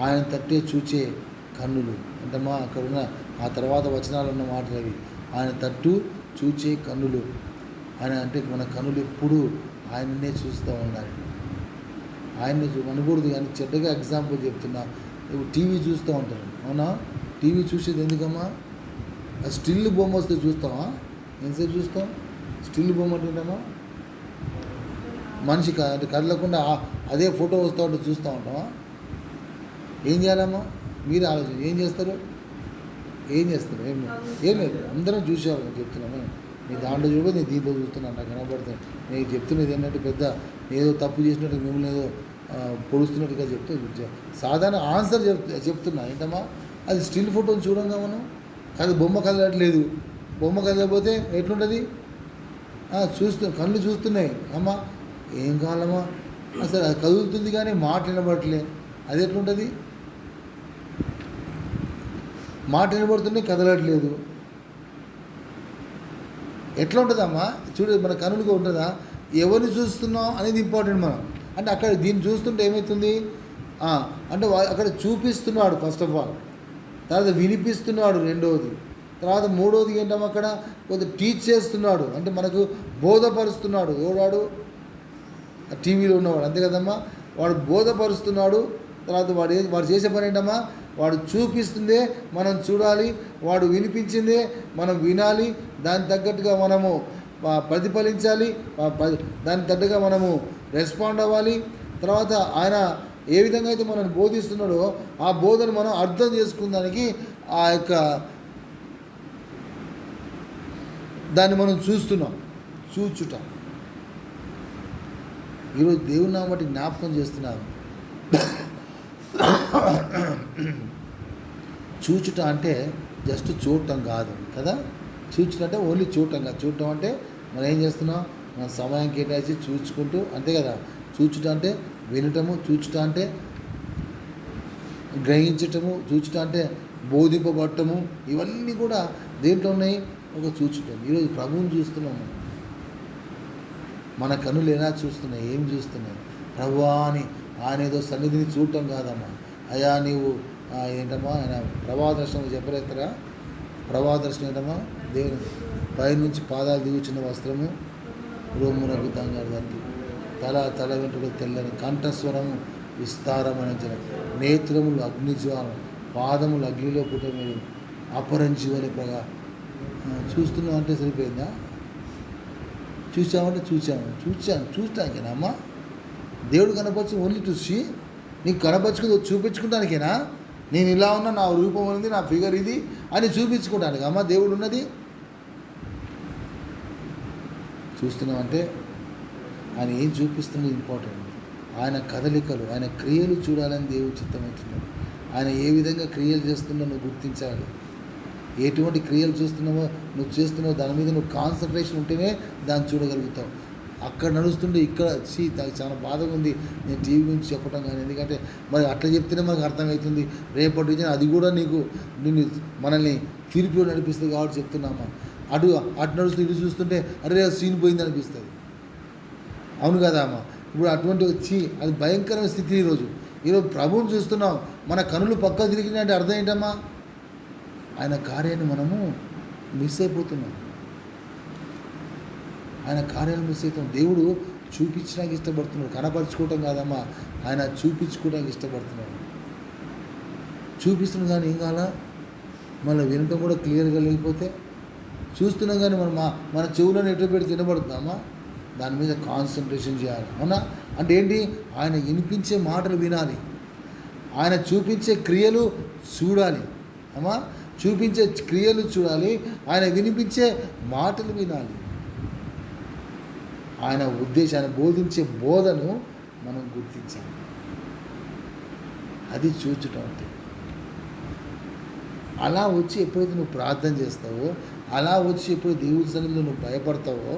ఆయన తట్టే చూచే కన్నులు అంటమ్మా. అక్కడ ఉన్న ఆ తర్వాత వచనాలు ఉన్న మాటలు అవి. ఆయన తట్టు చూచే కన్నులు. ఆయన అంటే మన కన్నులు ఎప్పుడూ ఆయననే చూస్తూ ఉండాలి. ఆయన్ని అనకూడదు కానీ చెడ్డగా ఎగ్జాంపుల్ చెప్తున్నా. టీవీ చూస్తూ ఉంటారు, అవునా? టీవీ చూసేది ఎందుకమ్మా? స్టిల్ బొమ్మ వస్తే చూస్తామా? ఎంతసేపు చూస్తాం? స్టిల్ బొమ్మ అంటేమా మనిషి అంటే కదలకుండా అదే ఫోటో వస్తూ ఉంటే చూస్తూ ఉంటామా? ఏం చేయాలమ్మా? మీరు ఆలోచన ఏం చేస్తారు? ఏం లేదు. అందరం చూసేవాళ్ళం చెప్తున్నాము. నీ దాంట్లో చూడ నేను దీంట్లో చూస్తున్నాను, నాకు కనబడుతుంది. నేను చెప్తున్నది ఏంటంటే పెద్ద ఏదో తప్పు చేసినట్టు మిమ్మల్ని ఏదో పొడుస్తున్నట్టుగా సాధారణ ఆన్సర్ చెప్తున్నా ఏంటమ్మా. అది స్టిల్ ఫోటోని చూడంగా మనం అది బొమ్మ కదలట్లేదు. బొమ్మ కదలకపోతే ఎట్లుంటుంది? కళ్ళు చూస్తున్నాయి. అమ్మ ఏం కావాలమ్మా? అసలు అది కదులుతుంది కానీ మాట వినబడట్లే. అది ఎట్లుంటుంది? మాట వినబడుతుంది, కదలట్లేదు. ఎట్లా ఉంటుందమ్మా? చూడు, మన కనులుగా ఉంటుందా? ఎవరిని చూస్తున్నాం అనేది ఇంపార్టెంట్. మనం అంటే అక్కడ దీన్ని చూస్తుంటే ఏమవుతుంది అంటే అక్కడ చూపిస్తున్నాడు ఫస్ట్ ఆఫ్ ఆల్, తర్వాత వినిపిస్తున్నాడు రెండవది, తర్వాత మూడవది ఏంటమ్మా అక్కడ కొంచెం టీచ్ చేస్తున్నాడు, అంటే మనకు బోధపరుస్తున్నాడు. ఎవడాడు? టీవీలో ఉన్నవాడు, అంతే కదమ్మా. వాడు బోధపరుస్తున్నాడు. తర్వాత వాడు చేసే పని ఏంటమ్మా? వాడు చూపిస్తుందే మనం చూడాలి, వాడు వినిపించిందే మనం వినాలి, దానికి తగ్గట్టుగా మనము ప్రతిఫలించాలి, దానికి తగ్గట్టుగా మనము రెస్పాండ్ అవ్వాలి. తర్వాత ఆయన ఏ విధంగా అయితే మనం బోధిస్తున్నాడో ఆ బోధను మనం అర్థం చేసుకున్నానికి ఆ యొక్క దాన్ని మనం చూస్తున్నాం. చూచుట ఈరోజు దేవుని నామటి జ్ఞాపకం చేస్తున్నాను. చూచుట అంటే జస్ట్ చూడటం కాదు కదా. చూచుట అంటే ఓన్లీ చూడటం కాదు. చూడటం అంటే మనం ఏం చేస్తున్నాం? మన సమయం కేటాయించి చూచుకుంటూ, అంతే కదా. చూచుట అంటే వినటము, చూచుట అంటే గ్రహించటము, చూచుట అంటే బోధింపబడటము. ఇవన్నీ కూడా దేంట్లో ఉన్నాయి? ఒక చూచుటం. ఈరోజు ప్రభువుని చూస్తున్నాము. మన కనులు ఎలా చూస్తున్నాయి? ఏం చూస్తున్నాయి? ప్రభువా అని ఆయన ఏదో సన్నిధిని చూడటం కాదమ్మా. అయ్యా నీవు ఏంటమ్మా ఆయన ప్రభాదర్శనం చెప్పలేస్తారా? ప్రభాదర్శనం ఏంటమ్మా? దేవుని పైనుంచి పాదాలు దిగుచున్న వస్త్రము, రోమునకు తంగారు, తల వెంట్రుకలు తెల్లని, కంఠస్వరము విస్తారమైన, నేత్రములు అగ్నిజ్వాలం, పాదములు అగ్నిలో పుట్టమేరు, అపరంజీవని ప్రగా. చూస్తున్నాం అంటే సరిపోయిందా? చూసామంటే చూస్తానికేనా? దేవుడు కనపరిచి ఓన్లీ చూసి నీకు చూపించుకుంటానికేనా? నేను ఇలా ఉన్నా, నా రూపం ఉంది, నా ఫిగర్ ఇది అని చూపించుకోవడానికి అమ్మ దేవుడు ఉన్నది. చూస్తున్నామంటే ఆయన ఏం చూపిస్తున్నది ఇంపార్టెంట్. ఆయన కదలికలు, ఆయన క్రియలు చూడాలని దేవుడు చిత్తమవుతున్నాడు. ఆయన ఏ విధంగా క్రియలు చేస్తున్నావు నువ్వు గుర్తించాలి. ఎటువంటి క్రియలు నువ్వు చేస్తున్నావు దాని మీద నువ్వు కాన్సన్ట్రేషన్ ఉంటేనే దాన్ని చూడగలుగుతావు. అక్కడ నడుస్తుంటే ఇక్కడ నాకు చాలా బాధగా ఉంది నేను టీవీ గురించి చెప్పడం కానీ. ఎందుకంటే మరి అట్లా చెప్తేనే మనకు అర్థమవుతుంది. రేపటి నుంచి అది కూడా నిన్ను మనల్ని తీర్పులో నడిపిస్తుంది కాబట్టి చెప్తున్నామా. అటు నడుస్తూ ఇటు చూస్తుంటే అరే సీన్ పోయింది అనిపిస్తుంది. అవును కదా అమ్మ. ఇప్పుడు అటువంటి అది భయంకరమైన స్థితి. ఈరోజు ప్రభువుని చూస్తున్నాం, మన కనులు పక్క తిరిగినట్టు అర్థం ఏంటమ్మా? ఆయన కార్యాన్ని మనము మిస్ అయిపోతున్నాం. ఆయన కార్యాలు మిస్ అవుతాం. దేవుడు చూపించడానికి ఇష్టపడుతున్నాడు, కనపరుచుకోవటం కాదమ్మా. ఆయన చూపించుకోవడానికి ఇష్టపడుతున్నాడు. చూపిస్తున్నాం కానీ ఏం కావాలా? మళ్ళీ వినటం కూడా క్లియర్గా లేకపోతే చూస్తున్నాం కానీ మన చెవులను ఎటు పెడితే వినబడుతుందమ్మా. దాని మీద కాన్సన్ట్రేషన్ చేయాలి. అవునా? అంటే ఏంటి? ఆయన వినిపించే మాటలు వినాలి, ఆయన చూపించే క్రియలు చూడాలి. అమ్మా చూపించే క్రియలు చూడాలి, ఆయన వినిపించే మాటలు వినాలి. ఆయన ఉద్దేశాన్ని బోధించే బోధను మనం గుర్తించాలి. అది చూచటం అంటే. అలా వచ్చి ఎప్పుడైతే నువ్వు ప్రార్థన చేస్తావో, అలా వచ్చి ఎప్పుడు దేవుడి సన్నిధిలో నువ్వు భయపడతావో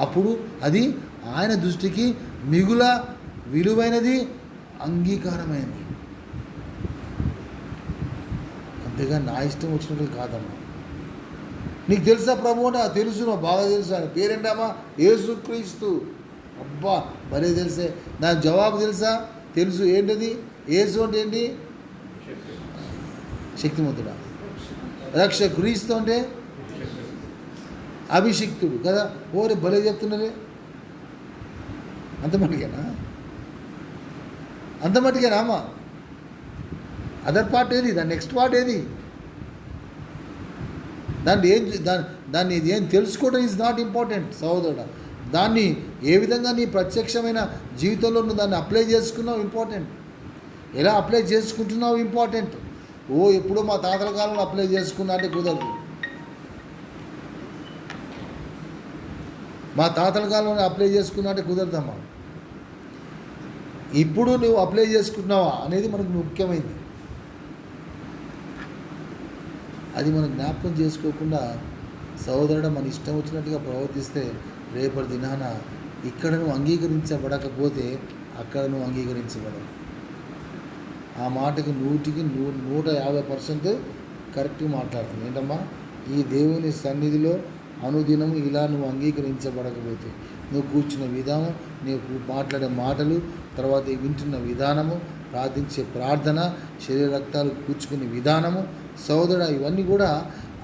అప్పుడు అది ఆయన దృష్టికి మిగుల విలువైనది, అంగీకారమైనది. అంతేగా నా ఇష్టం వచ్చినట్టు కాదమ్మా. నీకు తెలుసా ప్రభు అంటే తెలుసు, నువ్వు బాగా తెలుసు. ఆయన పేరేంటమ్మా? యేసుక్రీస్తు. అబ్బా భలే తెలిసే. నా జవాబు తెలుసా? తెలుసు. ఏంటది? యేసు అంటే ఏంటి? శక్తిమంతుడా. రక్షకుడు. క్రీస్తు అంటే అభిషిక్తుడు కదా. ఓరే భలే చెప్తున్నారే. అంత మటుకేనా? అంత మటుకేనా అమ్మా? అదర్ పార్ట్ ఏది? దాని నెక్స్ట్ పార్ట్ ఏది? దాన్ని ఏం తెలుసుకోవడం ఈజ్ నాట్ ఇంపార్టెంట్ సహోదరుడా. దాన్ని ఏ విధంగా నీ ప్రత్యక్షమైన జీవితంలో నువ్వు దాన్ని అప్లై చేసుకున్నావు ఇంపార్టెంట్. ఎలా అప్లై చేసుకుంటున్నావు ఇంపార్టెంట్. ఎప్పుడో మా తాతల కాలంలో అప్లై చేసుకున్నా అంటే కుదరదు. మా తాతల కాలంలో అప్లై చేసుకున్నా అంటే కుదరదమ్మా. ఇప్పుడు నువ్వు అప్లై చేసుకుంటున్నావా అనేది మనకు ముఖ్యమైనది. అది మనం జ్ఞాపకం చేసుకోకుండా సహోదరుడు మన ఇష్టం వచ్చినట్టుగా ప్రవర్తిస్తే రేపటి దినాన ఇక్కడ నువ్వు అంగీకరించబడకపోతే అక్కడ నువ్వు అంగీకరించబడవు. ఆ మాటకి 150% కరెక్ట్గా మాట్లాడుతుంది. ఏంటమ్మా? ఈ దేవుని సన్నిధిలో అనుదినము ఇలా నువ్వు అంగీకరించబడకపోతే, నువ్వు కూర్చున్న విధానం, నువ్వు మాట్లాడే మాటలు, తర్వాత వింటున్న విధానము, ప్రార్థించే ప్రార్థన, శరీర రక్తాలు కూర్చుకునే విధానము, సోదరుడు, ఇవన్నీ కూడా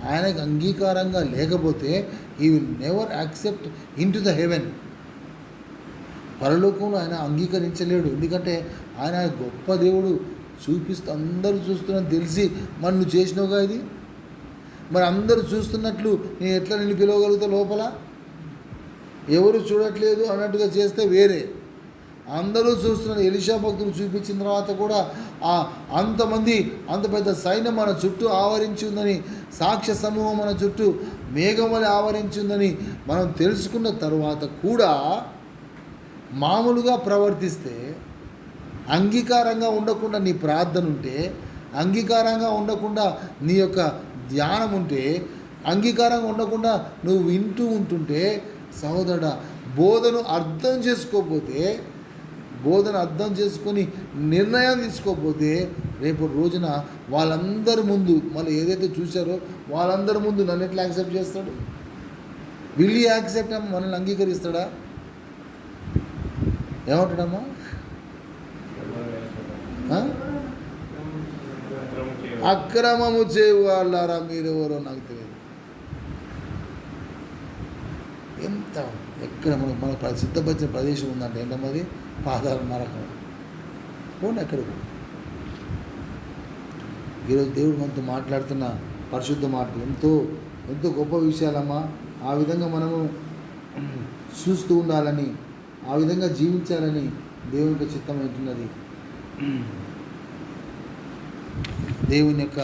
ఆయనకు అంగీకారంగా లేకపోతే he will never accept in to the heaven. పరలోకంలో ఆయన అంగీకరించలేడు. ఎందుకంటే ఆయన గొప్ప దేవుడు, చూపిస్తూ అందరూ చూస్తున్నారని తెలిసి మరి నువ్వు చేసినావుగా ఇది. మరి అందరూ చూస్తున్నట్లు నేను ఎట్లా నిన్ను పిలవగలుగుతా? లోపల ఎవరు చూడట్లేదు అన్నట్టుగా చేస్తే వేరే. అందరూ చూస్తున్నారు. ఎలీషా భక్తులు చూపించిన తర్వాత కూడా అంతమంది, అంత పెద్ద సైన్యం మన చుట్టూ ఆవరించి ఉందని, సాక్ష్య సమూహం మన చుట్టూ మేఘం వలె ఆవరించి ఉందని మనం తెలుసుకున్న తర్వాత కూడా మామూలుగా ప్రవర్తిస్తే, అంగీకారంగా ఉండకుండా నీ ప్రార్థన ఉంటే, అంగీకారంగా ఉండకుండా నీ యొక్క ధ్యానం ఉంటే, అంగీకారంగా ఉండకుండా నువ్వు వింటూ ఉంటుంటే, సహోదరుడా, బోధను అర్థం చేసుకోకపోతే, బోధన అర్థం చేసుకొని నిర్ణయం తీసుకోకపోతే, రేపు రోజున వాళ్ళందరి ముందు మళ్ళీ ఏదైతే చూశారో వాళ్ళందరి ముందు నన్ను ఎట్లా యాక్సెప్ట్ చేస్తాడు? Will you accept? మనల్ని అంగీకరిస్తాడా? ఏమంటాడమ్మా? అక్రమము చేయవాళ్ళారా మీరెవరో నాకు తెలియదు. ఎంత ఎక్కడ మనకు సిద్ధపరిచిన ప్రదేశం ఉందంటే ఏంటమ్మది? పాదాల నరకం. పోండి ఎక్కడికి. ఈరోజు దేవుడు మనతో మాట్లాడుతున్న పరిశుద్ధ మాట ఎంతో ఎంతో గొప్ప విషయాలమ్మా. ఆ విధంగా మనము చూస్తూ ఉండాలని, ఆ విధంగా జీవించాలని దేవుని యొక్క చిత్తం ఏంటున్నది. దేవుని యొక్క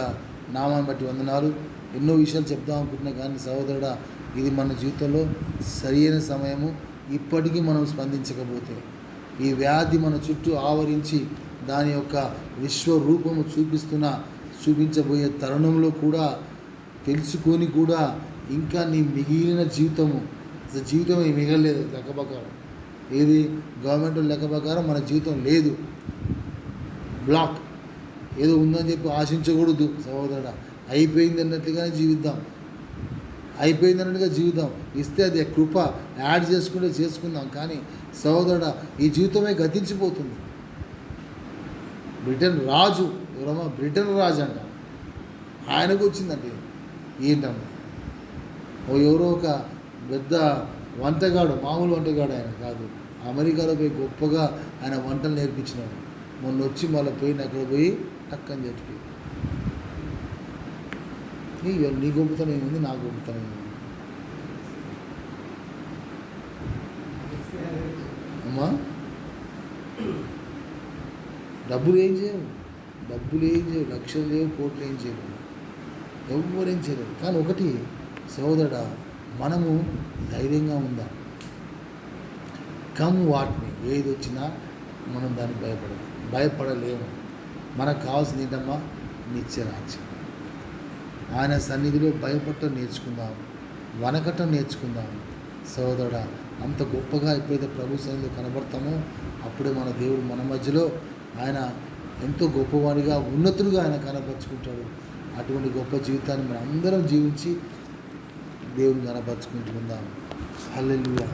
నామాన్ని బట్టి వందనాలు. ఎన్నో విషయాలు చెప్దాం అనుకుంటున్నా కానీ సహోదరుడా, ఇది మన జీవితంలో సరైన సమయము. ఇప్పటికీ మనం స్పందించకపోతే, ఈ వ్యాధి మన చుట్టూ ఆవరించి దాని యొక్క విశ్వరూపము చూపించబోయే తరుణంలో కూడా తెలుసుకొని కూడా ఇంకా నీ మిగిలిన జీవితమే మిగలలేదు. లెక్క ప్రకారం ఏది? గవర్నమెంట్ లెక్క ప్రకారం మన జీవితం లేదు, బ్లాక్. ఏదో ఉందని చెప్పి ఆశించకూడదు సహోదరుడా. అయిపోయింది అన్నట్లుగానే జీవిద్దాం, అయిపోయింది అన్నట్టుగా జీవితం. ఇస్తే అది కృప యాడ్ చేసుకుందాం. కానీ సహోదరుడా, ఈ జీవితమే గతించిపోతుంది. బ్రిటన్ రాజు ఎవరమ్మా? బ్రిటన్ రాజు అంట. ఆయనకు వచ్చిందంటే ఏంటమ్మా? ఎవరో ఒక పెద్ద వంటగాడు, మామూలు వంటగాడు ఆయన కాదు. అమెరికాలో పోయి గొప్పగా ఆయన వంటలు నేర్పించినాడు. మొన్న వచ్చి మళ్ళీ పోయిన అక్కడ పోయి టక్కని చెప్పి, నీ గొప్పతనం ఏముంది, నా గొప్పతనం ఏముంది అమ్మా? డబ్బులు ఏం చేయవు, లక్షలు లేవు, కోట్లు ఏం చేయలేవు, ఎవరేం చేయలేవు. కానీ ఒకటి సోదరుడా, మనము ధైర్యంగా ఉందాం. కమ్ వాటిని ఏది వచ్చినా మనం దాన్ని భయపడలేము. మనకు కావాల్సింది ఏంటమ్మా? నిత్యరాజ్యం. ఆయన సన్నిధిలో భయపడటం నేర్చుకుందాం, వనకటం నేర్చుకుందాం. సోదరుడా, అంత గొప్పగా ఎప్పుడైతే ప్రభు సన్నిధిలో కనబడతామో అప్పుడే మన దేవుడు మన మధ్యలో ఆయన ఎంతో గొప్పవాడిగా, ఉన్నతులుగా ఆయన కనపరుచుకుంటాడు. అటువంటి గొప్ప జీవితాన్ని మనం అందరం జీవించి దేవుని కనపరుచుకుంటుకుందాం. హల్లెలూయా.